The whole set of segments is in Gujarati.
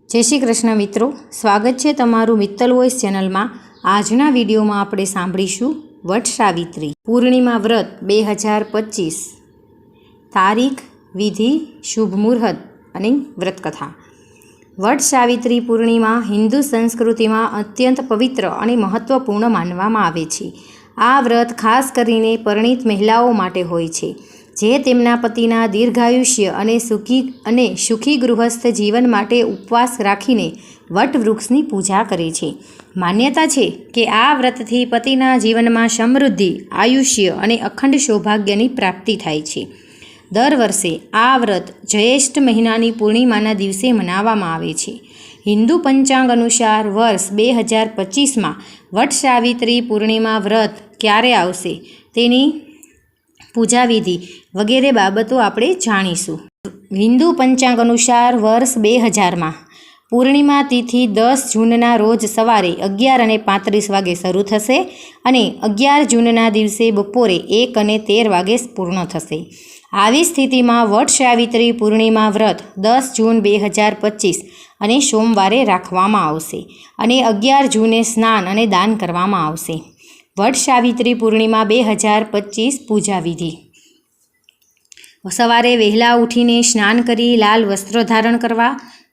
जय श्री कृष्ण मित्रों, स्वागत है तमारू मित्तल वॉइस चेनल में। आजना विडियो में आपणे सांभळीशुं वट सावित्री पूर्णिमा व्रत 2025 तारीख, विधि, शुभ मुहूर्त अने व्रतकथा। वट सावित्री पूर्णिमा हिंदू संस्कृति में अत्यंत पवित्र और महत्वपूर्ण मानवामां आवे छे। आ व्रत खास करीने परिणित महिलाओं माटे होय छे, जे तेमना पतिना दीर्घायुष्य अने सुखी गृहस्थ जीवन माटे उपवास राखीने वट वृक्षनी पूजा करे छे। मान्यता छे के आ व्रतथी पतिना जीवनमां समृद्धि, आयुष्य अने अखंड सौभाग्यनी प्राप्ति थाय छे। दर वर्षे आ व्रत ज्येष्ठ महीनानी पूर्णिमाना दिवसे मनाववामां आवे छे। हिंदू पंचांग अनुसार वर्ष 2025 में वट सावित्री पूर्णिमा व्रत क्यारे आवशे तेनी पूजा विधि वगैरह बाबतों आपणे जाणीशुं। हिंदू पंचांग अनुसार वर्ष 2000 में पूर्णिमा तिथि 10 जूनना रोज सवारे 11:35 वागे शरू थशे अने 11 जूनना दिवसे बपोरे 1:13 वागे पूर्ण थशे। आवी स्थिति में वट सावित्री पूर्णिमा व्रत 10 जून 2025 अने सोमवारे राखवामां आवशे अने 11 जूने स्नान अने दान करवामां आवशे। वट सावित्री पूर्णिमा 2025 पूजा विधि। सवारे वहेला उठीने स्नान करी लाल वस्त्र धारण करवा,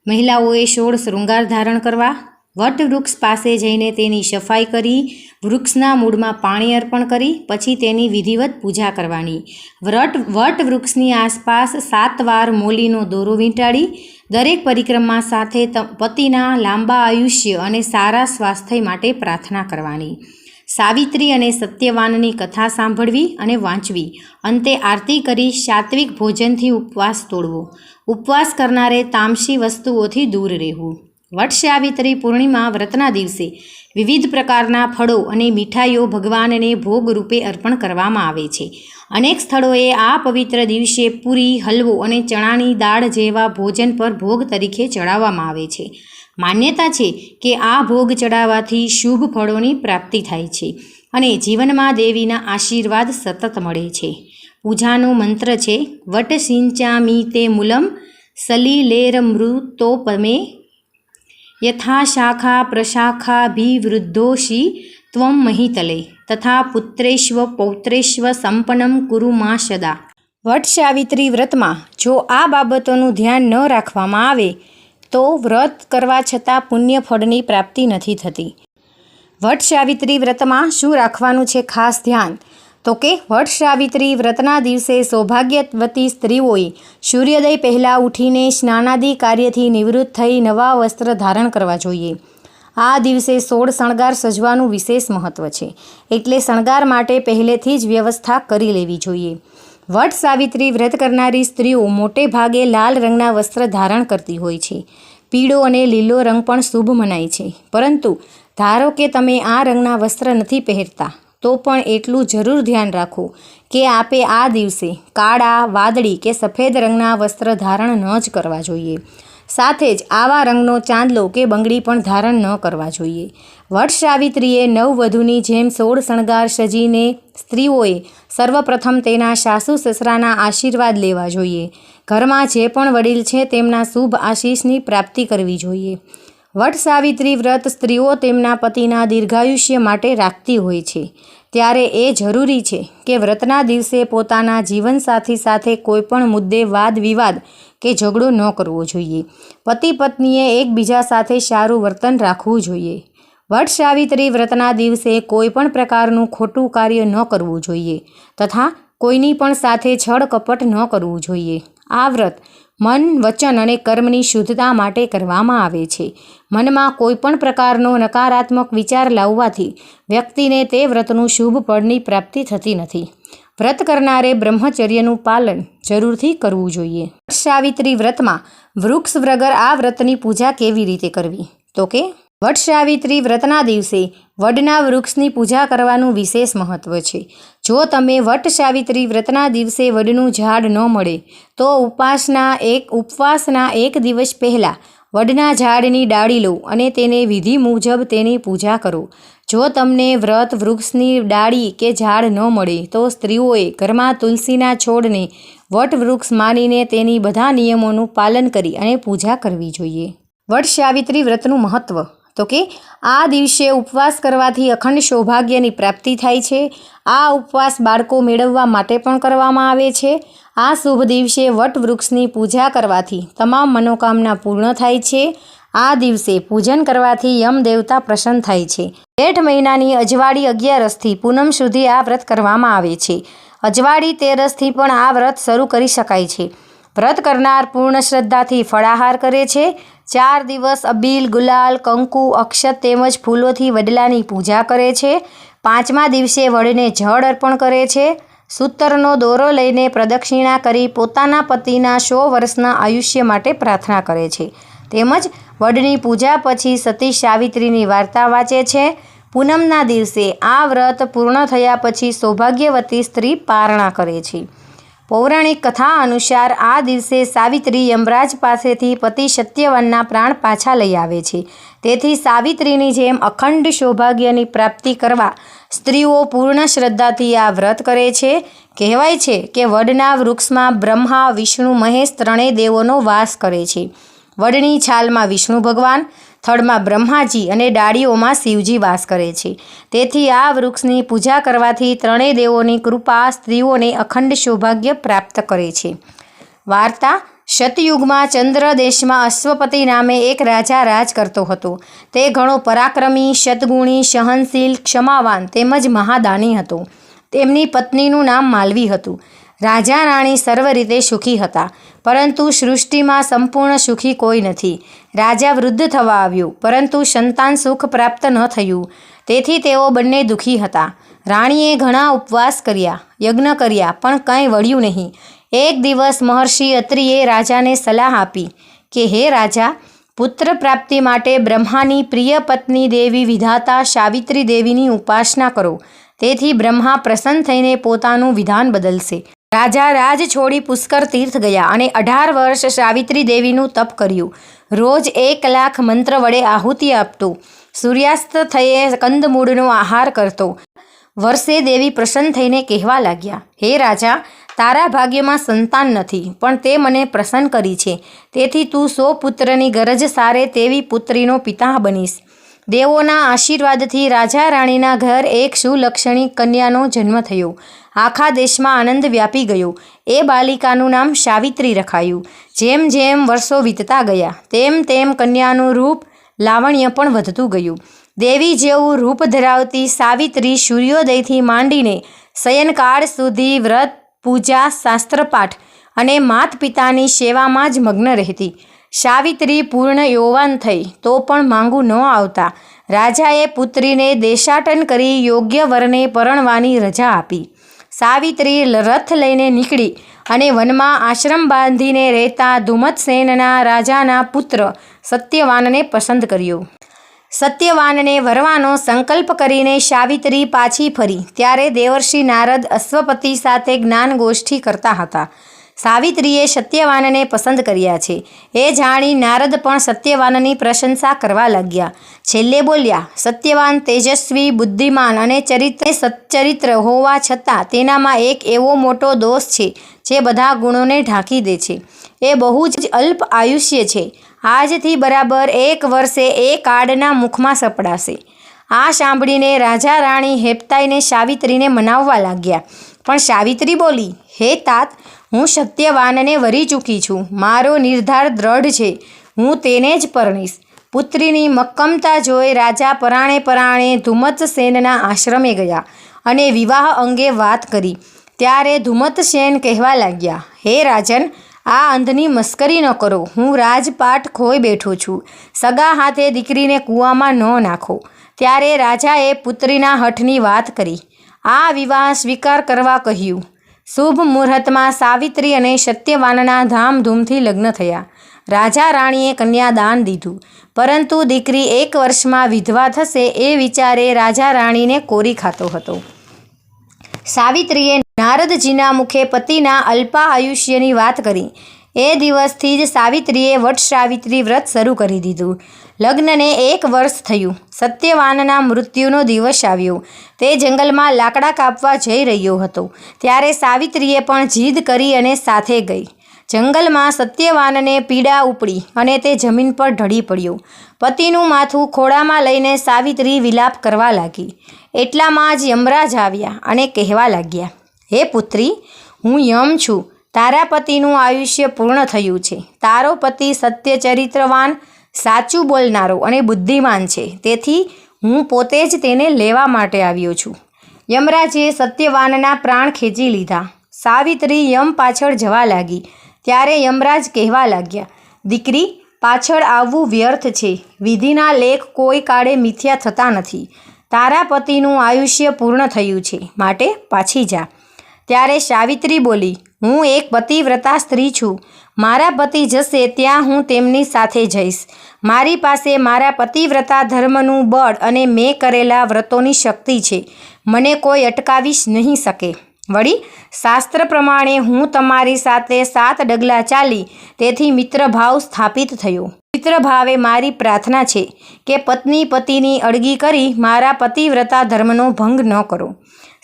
महिलाओए 16 श्रृंगार धारण करवा, वट वृक्ष पासे जईने तेनी सफाई करी, वृक्षना मूळमां पाणी अर्पण करी पछी तेनी विधिवत पूजा करवानी। वट वृक्षनी आसपास 7 वार मोलीनो दोरो वींटाड़ी दरेक परिक्रमा साथे पतिना लांबा आयुष्य अने सारा स्वास्थ्य माटे प्रार्थना करवानी। सावित्री अने सत्यवाननी कथा सांभळवी अने वांचवी। अंते आरती करी सात्विक भोजनथी उपवास तोड़वो। उपवास करनारे तामसी वस्तुओथी दूर रहेवुं। वट सावित्री पूर्णिमा व्रतना दिवसे विविध प्रकारना फळो अने मीठाईओ भगवानने भोग रूपे अर्पण करवामां आवे छे। अनेक स्थळोए आ पवित्र दिवसे पूरी, हलवो अने चणानी दाळ जेवा भोजन पर भोग तरीके चढ़ाववामां आवे छे। मान्यता छे के आ भोग चढ़ाववाथी शुभ फळोनी प्राप्ति थाय छे अने जीवनमां देवीना आशीर्वाद सतत मळे छे। पूजानो मंत्र छे वट सिंचामी ते मूलम सलिलेरमृतोपमे यथा शाखा प्रशाखाभिवृद्धोषि त्वं महितले तथा पुत्रेष्व पौत्रेष्व संपन्नं कुरु मा सदा। वट सावित्री व्रत में जो आ बाबतोनुं ध्यान न राखवामां आवे तो व्रत करवा छतां पुण्य फळनी प्राप्ति नहीं थती। वट सावित्री व्रत में शुं राखवानुं छे खास ध्यान तो के वट सावित्री व्रतना दिवसे सौभाग्यवती स्त्रीओए सूर्योदय पहला उठीने स्नानादि कार्यथी निवृत्त थई नवा वस्त्र धारण करवा जोईए। आ दिवसे 16 शणगार सजवानुं विशेष महत्व छे, एटले शणगार माटे पहेलेथी ज व्यवस्था करी लेवी जोईए। वट सावित्री व्रत करनारी स्त्रीओ मोटे भागे लाल रंगना वस्त्र धारण करती होय छे। पीळो अने लीलो रंग पण शुभ मनाय छे, परंतु धारो के तमे आ रंगना वस्त्र नथी पहेरता तो पण एटलुं जरूर ध्यान राखो के आपे आ दिवसे काळा, वादळी के सफेद रंगना वस्त्र धारण न ज करवा जोईए। साथे ज आवा रंगनो चांदलो के बंगड़ी पण धारण न करवा जोईए। वट सावित्रीए नववधूनी जेम 16 शणगार सजीने स्त्रीओए सर्वप्रथम तेना सासु ससराना आशीर्वाद लेवा जोईए। घरमां जे पण वडील छे तेमना शुभ आशीषनी प्राप्ति करवी जोईए। वट सावित्री व्रत स्त्रीओ तेमना पतिना दीर्घायुष्य माटे राखती होय छे, त्यारे ए जरूरी छे के व्रतना दिवसे पोताना जीवनसाथी साथे कोईपण मुद्दे वाद विवाद के झगड़ो न करवो जोईए। पति पत्नीए एकबीजा साथे सारूं वर्तन राखवुं जोईए। वट सावित्री व्रतना दिवसे कोईपण प्रकारनुं खोटुं कार्य न करवुं जोईए तथा कोईनी पण साथे छळ कपट न करवुं जोईए। आ व्रत मन, वचन अने कर्मनी शुद्धता माटे करवामां आवे छे। मनमा कोईपण प्रकारनो नकारात्मक विचार लाववाथी व्यक्तिने ते व्रतनुं शुभ फळनी प्राप्ति थती नथी। व्रत करनारे ब्रह्मचर्यनुं पालन जरूरथी करवुं जोईए। वट सावित्री व्रत में वृक्ष वगर आ व्रतनी पूजा केवी रीते करवी तो के वट सावित्री व्रतना दिवसे वडना वृक्षनी पूजा करवानुं विशेष महत्व छे। जो तमे वट सावित्री व्रतना दिवसे वडनुं झाड न मळे तो उपवासना एक दिवस पहला वडना झाड़नी डाળી लो अने तेने विधि मुजब तेनी पूजा करो। जो तमने व्रत वृक्षनी डाળી के झाड़ न मळे तो स्त्रीओए घरमां तुलसीना छोड़ने वट वृक्ष मानीने तेनी बधा नियमोनुं पालन करी अने पूजा करवी जोईए। વટ સાવિત્રી વ્રતનું મહત્ત્વ તો કે આ દિવસે ઉપવાસ કરવાથી અખંડ સૌભાગ્યની પ્રાપ્તિ થાય છે. આ ઉપવાસ બાળકો મેળવવા માટે પણ કરવામાં આવે છે. આ શુભ દિવસે વટ વૃક્ષની પૂજા કરવાથી તમામ મનોકામના પૂર્ણ થાય છે. આ દિવસે પૂજન કરવાથી યમ દેવતા પ્રસન્ન થાય છે. જેઠ મહિનાની અજવાળી 11 પૂનમ સુધી આ વ્રત કરવામાં આવે છે. અજવાળી 13 પણ આ વ્રત શરૂ કરી શકાય છે. વ્રત કરનાર પૂર્ણ શ્રદ્ધાથી ફળાહાર કરે છે. 4 દિવસ અબીલ, ગુલાલ, કંકુ, અક્ષત તેમજ ફૂલોથી વડલાની પૂજા કરે છે. 5મા દિવસે વડને જળ અર્પણ કરે છે. સૂતરનો દોરો લઈને પ્રદક્ષિણા કરી પોતાના પતિના 100 વર્ષના આયુષ્ય માટે પ્રાર્થના કરે છે. તેમજ વડની પૂજા પછી સતી સાવિત્રીની વાર્તા વાંચે છે. પૂનમના દિવસે આ વ્રત પૂર્ણ થયા પછી સૌભાગ્યવતી સ્ત્રી પારણા કરે છે. પૌરાણિક કથા અનુસાર આ દિવસે સાવિત્રી યમરાજ પાસેથી પતિ સત્યવાનના પ્રાણ પાછા લઈ આવે છે. તેથી સાવિત્રીની જેમ અખંડ સૌભાગ્યની પ્રાપ્તિ કરવા સ્ત્રીઓ પૂર્ણ શ્રદ્ધાથી આ વ્રત કરે છે. કહેવાય છે કે વડના વૃક્ષમાં બ્રહ્મા, વિષ્ણુ, મહેશ ત્રણેય દેવોનો વાસ કરે છે. વડની છાલમાં વિષ્ણુ ભગવાન, થડમાં બ્રહ્માજી અને ડાળીઓમાં શિવજી વાસ કરે છે. તેથી આ વૃક્ષની પૂજા કરવાથી ત્રણેય દેવોની કૃપા સ્ત્રીઓને અખંડ સૌભાગ્ય પ્રાપ્ત કરે છે. વાર્તા: સતયુગમાં ચંદ્ર દેશમાં અશ્વપતિ નામે એક રાજા રાજ કરતો હતો. તે ઘણો પરાક્રમી, સદ્ગુણી, સહનશીલ, ક્ષમાવાન તેમજ મહાદાની હતો. તેમની પત્નીનું નામ માલવી હતું. રાજા રાણી સર્વ રીતે સુખી હતા, પરંતુ સૃષ્ટિમાં સંપૂર્ણ સુખી કોઈ નથી. રાજા વૃદ્ધ થવા આવ્યો, પરંતુ સંતાન સુખ પ્રાપ્ત ન થયું. તેથી તેઓ બંને દુઃખી હતા. રાણીએ ઘણા ઉપવાસ કર્યા, યજ્ઞ કર્યા, પણ કંઈ વળ્યું નહીં. એક દિવસ મહર્ષિ અત્રિએ રાજાને સલાહ આપી કે હે રાજા, પુત્ર પ્રાપ્તિ માટે બ્રહ્માની પ્રિય પત્ની દેવી વિધાતા સાવિત્રી દેવીની ઉપાસના કરો. તેથી બ્રહ્મા પ્રસન્ન થઈને પોતાનું વિધાન બદલશે. રાજા રાજ છોડી પુષ્કર તીર્થ ગયા અને 18 વર્ષ સાવિત્રી દેવીનું તપ કર્યું. રોજ 1 લાખ મંત્ર વડે આહુતિ આપતો. સૂર્યાસ્ત થયે કંદમૂળનો આહાર કરતો. વર્ષે દેવી પ્રસન્ન થઈને કહેવા લાગ્યા, હે રાજા, તારા ભાગ્યમાં સંતાન નથી, પણ તે મને પ્રસન્ન કરી છે. તેથી તું 100 પુત્રની ગરજ સારે તેવી પુત્રીનો પિતા બનીશ. દેવોના આશીર્વાદથી રાજા રાણીના ઘર એક સુલક્ષણી કન્યાનો જન્મ થયો. આખા દેશમાં આનંદ વ્યાપી ગયો. એ બાલિકાનું નામ સાવિત્રી રખાયું. જેમ જેમ વર્ષો વીતતા ગયા તેમ તેમ કન્યાનું રૂપ, લાવણ્ય પણ વધતું ગયું. દેવી જેવું રૂપ ધરાવતી સાવિત્રી સૂર્યોદયથી માંડીને શયનકાળ સુધી વ્રત, પૂજા, શાસ્ત્રપાઠ અને માત પિતાની સેવામાં જ મગ્ન રહેતી. સાવિત્રી પૂર્ણ યૌવન થઈ તો પણ માંગું ન આવતા. રાજાએ પુત્રીને દેશાટન કરી યોગ્ય વરને પરણવાની રજા આપી. સાવિત્રી રથ લઈને નીકળી અને વનમાં આશ્રમ બાંધીને રહેતા ધુમ્મતસેનના રાજાના પુત્ર સત્યવાનને પસંદ કર્યો. સત્યવાનને વરવાનો સંકલ્પ કરીને સાવિત્રી પાછી ફરી ત્યારે દેવર્ષિ નારદ અશ્વપતિ સાથે જ્ઞાન ગોષ્ઠી કરતા હતા. સાવિત્રીએ સત્યવાનને પસંદ કર્યા છે એ જાણી નારદ પણ સત્યવાનની પ્રશંસા કરવા લાગ્યા. છેલ્લે બોલ્યા, સત્યવાન તેજસ્વી, બુદ્ધિમાન અને સચ્ચરિત્ર હોવા છતાં તેનામાં એક એવો મોટો દોષ છે જે બધા ગુણોને ઢાંકી દે છે. એ બહુ જ અલ્પ આયુષ્ય છે. આજથી બરાબર 1 વર્ષે એ કાળના મુખમાં સપડાશે. આ સાંભળીને રાજા રાણી હેપતાઈને સાવિત્રીને મનાવવા લાગ્યા. પણ સાવિત્રી બોલી, હે તાત, હું સત્યવાનને વરી ચૂકી છું. મારો નિર્ધાર દ્રઢ છે. હું તેને જ પરણીશ. પુત્રીની મક્કમતા જોઈ રાજા પરાણે ધુમ્મતસેનના આશ્રમે ગયા અને વિવાહ અંગે વાત કરી. ત્યારે ધુમ્મતસેન કહેવા લાગ્યા, હે રાજન, આ અંધની મસ્કરી ન કરો. હું રાજપાટ ખોઈ બેઠો છું. સગા હાથે દીકરીને કૂવામાં ન નાખો. ત્યારે રાજાએ પુત્રીના હઠની વાત કરી. આ વિવાહ સ્વીકાર કરવા કહ્યું. શુભ મુહૂર્તમાં સાવિત્રી અને સત્યવાનના ધામધૂમથી લગ્ન થયા. રાજા રાણીએ કન્યાદાન દીધું, પરંતુ દીકરી 1 વર્ષમાં વિધવા થશે એ વિચારે રાજા રાણીને કોરી ખાતો હતો. સાવિત્રીએ નારદજીના મુખે પતિના અલ્પાયુષ્યની વાત કરી. એ દિવસથી જ સાવિત્રીએ વટસાવિત્રી વ્રત શરૂ કરી દીધું. લગ્નને 1 વર્ષ થયું. સત્યવાનના મૃત્યુનો દિવસ આવ્યો. તે જંગલમાં લાકડા કાપવા જઈ રહ્યો હતો. ત્યારે સાવિત્રીએ પણ જીદ કરી અને સાથે ગઈ. જંગલમાં સત્યવાનને પીડા ઉપડી અને તે જમીન પર ઢળી પડ્યો. પતિનું માથું ખોળામાં લઈને સાવિત્રી વિલાપ કરવા લાગી. એટલામાં જ યમરાજ આવ્યા અને કહેવા લાગ્યા, હે પુત્રી, હું યમ છું. તારા પતિનું આયુષ્ય પૂર્ણ થયું છે. તારો પતિ સત્ય ચરિત્રવાન, સાચું બોલનારો અને બુદ્ધિમાન છે. તેથી હું પોતે જ તેને લેવા માટે આવ્યો છું. યમરાજે સત્યવાનના પ્રાણ ખેંચી લીધા. સાવિત્રી યમ પાછળ જવા લાગી ત્યારે યમરાજ કહેવા લાગ્યા, દીકરી, પાછળ આવવું વ્યર્થ છે. વિધિના લેખ કોઈ કાળે મિથ્યા થતા નથી. તારા પતિનું આયુષ્ય પૂર્ણ થયું છે, માટે પાછી જા. ત્યારે સાવિત્રી બોલી, હું એક પતિવ્રતા સ્ત્રી છું. મારા પતિ જશે ત્યાં હું તેમની સાથે જઈશ. મારી પાસે મારા પતિવ્રતા ધર્મનું બળ અને મેં કરેલા વ્રતોની શક્તિ છે. મને કોઈ અટકાવી નહીં શકે. વળી શાસ્ત્ર પ્રમાણે હું તમારી સાથે 7 ડગલા ચાલી, તેથી મિત્રભાવ સ્થાપિત થયો. મિત્રભાવે મારી પ્રાર્થના છે કે પત્ની પતિની અડગી કરી મારા પતિવ્રતા ધર્મનો ભંગ ન કરો.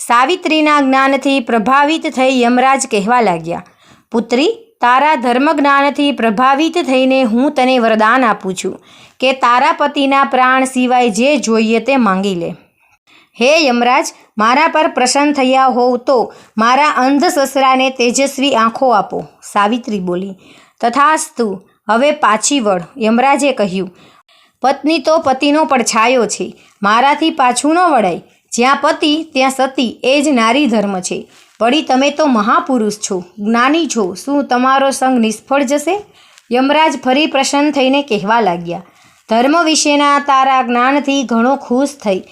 સાવિત્રીના જ્ઞાનથી પ્રભાવિત થઈ યમરાજ કહેવા લાગ્યા, પુત્રી, તારા ધર્મ જ્ઞાનથી પ્રભાવિત થઈને હું તને વરદાન આપું છું કે તારા પતિના પ્રાણ સિવાય જે જોઈએ તે માંગી લે. હે યમરાજ, મારા પર પ્રસન્ન થયા હોવ તો મારા અંધ સસરાને તેજસ્વી આંખો આપો. સાવિત્રી બોલી, તથાસ્તુ, હવે પાછી વળ. યમરાજે કહ્યું, પત્ની તો પતિનો પડછાયો છે. મારાથી પાછું ન વળાય. જ્યાં પતિ ત્યાં સતી, એ જ નારી ધર્મ છે. વળી તમે તો મહાપુરુષ છો, જ્ઞાની છો. શું તમારો સંગ નિષ્ફળ જશે? યમરાજ ફરી પ્રસન્ન થઈને કહેવા લાગ્યા, ધર્મ વિશેના તારા જ્ઞાનથી ઘણો ખુશ થઈ.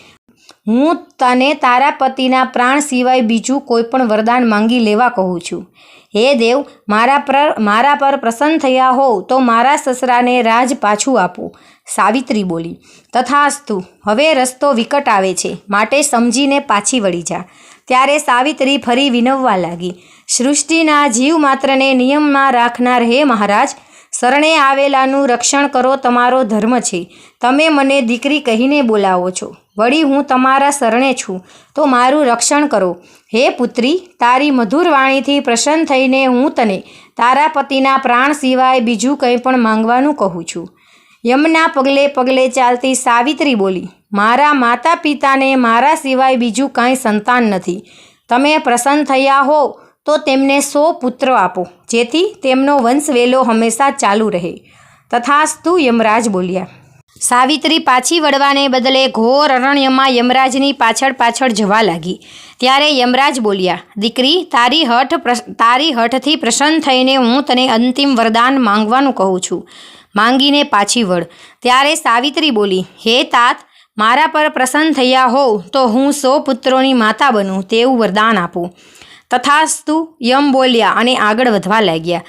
હું તને તારા પતિના પ્રાણ સિવાય બીજું કોઈ પણ વરદાન માંગી લેવા કહું છું. હે દેવ, મારા પર પ્રસન્ન થયા હોવ તો મારા સસરાને રાજ પાછું આપો. સાવિત્રી બોલી, તથાસ્તુ, હવે રસ્તો વિકટ આવે છે, માટે સમજીને પાછી વળી જા. ત્યારે સાવિત્રી ફરી વિનવવા લાગી, સૃષ્ટિના જીવ માત્રને નિયમમાં રાખનાર હે મહારાજ, શરણે આવેલાનું રક્ષણ કરો તમારો ધર્મ છે. તમે મને દીકરી કહીને બોલાવો છો, વળી હું તમારા શરણે છું, તો મારું રક્ષણ કરો. હે પુત્રી, તારી મધુર વાણીથી પ્રસન્ન થઈને હું તને તારા પતિના પ્રાણ સિવાય બીજું કંઈ પણ માંગવાનું કહું છું. યમના પગલે પગલે ચાલતી સાવિત્રી બોલી, મારા માતા પિતાને મારા સિવાય બીજું કાંઈ સંતાન નથી. તમે પ્રસન્ન થયા હો તો તેમને 100 પુત્રો આપો, જેથી તેમનો વંશવેલો હંમેશા ચાલુ રહે. તથાસ્તુ, યમરાજ બોલ્યા. સાવિત્રી પાછી વળવાને બદલે ઘોર અરણ્યમાં યમરાજની પાછળ પાછળ જવા લાગી. ત્યારે યમરાજ બોલ્યા, દીકરી, તારી હઠથી પ્રસન્ન થઈને હું તને અંતિમ વરદાન માંગવાનું કહું છું. માંગીને પાછી વળ. ત્યારે સાવિત્રી બોલી, હે તાત, મારા પર પ્રસન્ન થયા હોવ તો હું 100 પુત્રોની માતા બનું તેવું વરદાન આપું. તથાસ્તુ, યમ બોલ્યા અને આગળ વધવા લાગ્યા.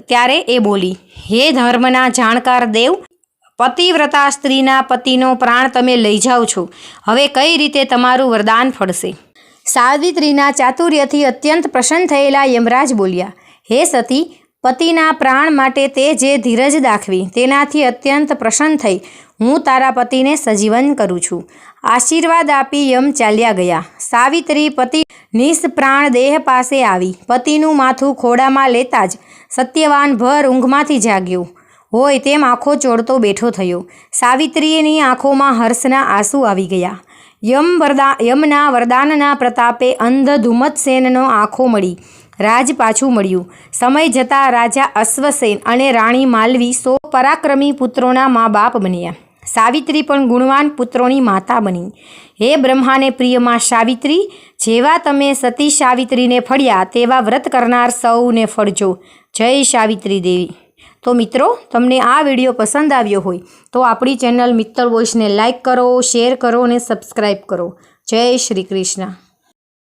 ત્યારે એ બોલી, હે ધર્મના જાણકાર દેવ, પતિવ્રતા સ્ત્રીના પતિનો પ્રાણ તમે લઈ જાઓ છો. હવે કઈ રીતે તમારું વરદાન ફળશે? સાવિત્રીના ચાતુર્યથી અત્યંત પ્રસન્ન થયેલા યમરાજ બોલ્યા, હે સતી, પતિના પ્રાણ માટે તે જે ધીરજ દાખવી તેનાથી અત્યંત પ્રસન્ન થઈ હું તારા પતિને સજીવન કરું છું. આશીર્વાદ આપી યમ ચાલ્યા ગયા. સાવિત્રી પતિ નિષ્પ્રાણ દેહ પાસે આવી. પતિનું માથું ખોળામાં લેતા જ સત્યવાન ભર ઊંઘમાંથી જાગ્યો હોય તેમ આંખો ચોળતો બેઠો થયો. સાવિત્રીની આંખોમાં હર્ષના આંસુ આવી ગયા. યમના વરદાનના પ્રતાપે અંધ ધુમ્મતસેનનો આંખો મળી રાજ પાછું મળ્યું. સમય જતાં રાજા અશ્વસેન અને રાણી માલવી 100 પરાક્રમી પુત્રોના મા બાપ બન્યા. સાવિત્રી પણ ગુણવાન પુત્રોની માતા બની. હે બ્રહ્માને પ્રિયમાં સાવિત્રી, જેવા તમે સતી સાવિત્રીને ફળ્યા તેવા વ્રત કરનાર સૌને ફળજો. જય સાવિત્રી દેવી. તો મિત્રો, તમને આ વિડીયો પસંદ આવ્યો હોય તો આપણી ચેનલ મિત્તલ વોઇસને લાઇક કરો, શેર કરો અને સબસ્ક્રાઈબ કરો. જય શ્રી કૃષ્ણ.